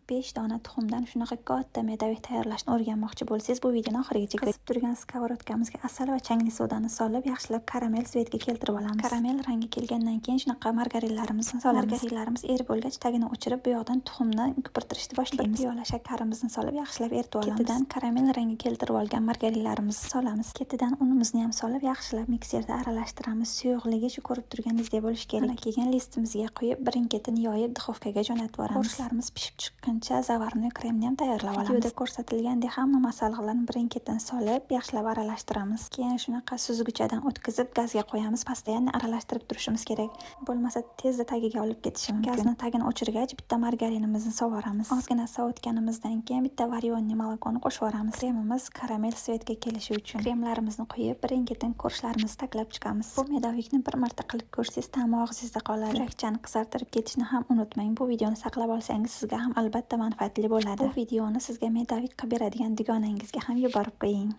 5 dona tuxumdan shunaqa katta medovik tayyorlashni o'rganmoqchi bo'lsangiz, bu videoni oxirigacha qisib turgan skоворodkamizga asal va changli sodani solib, yaxshilab karamel svetga keltirib olamiz. Karamel rangi kelgandan keyin shunaqa margarinlarimizni solamiz. Margarinlarimiz erib bo'lgach, tagini o'chirib, bu yoqdan tuxumni ko'pirtirishni boshlaymiz. Bir piyola shakarimizni solib, yaxshilab eritib olamiz. Ketidan karamel rangi keltirib olgan margarinlarimizni solamiz. Ketidan unimizni ham solib, yaxshilab mikserda aralashtiramiz. Suyuqligi shu ko'rib turganingizdek bo'lishi kerak. Mana kelgan listimizga qo'yib, birin-ketin yoyib, duxovkaga jo'natib yuboramiz. Qo'shlarimiz pishib chiqquncha zavarni kremni ham tayyorlab olamiz. Videoda ko'rsatilgandek hamma masalliqlarni birin-ketin solib, yaxshilab aralashtiramiz. Keyin shunaqa suzgichadan o'tkazib, gazga qo'yamiz. Pastayam aralashtirib turishimiz kerak. Bo'lmasa tezda tagiga olib ketishi mumkin. Gazni tagini o'chirgach, bitta margarinimizni sovoramiz. Ozgina sovutganimizdan keyin bitta varyonni molokoni qo'shib yuboramiz. Kremimiz karamel svetga kelishi uchun. Kremlarimizni qo'yib, birin-ketin ko'rishlarimizni taklab chiqamiz. Bu medovikni bir marta qilib ko'rsangiz, ta'mi og'zingizda qoladi. Yurakchani qizartirib ketishni ham unutmang. Bu videoni saqlab olsangiz, sizga ham albatta manfaatli bo'ladi. Bu videoni sizga medovik qilib beradigan dugonangizga ham yuborib qo'ying.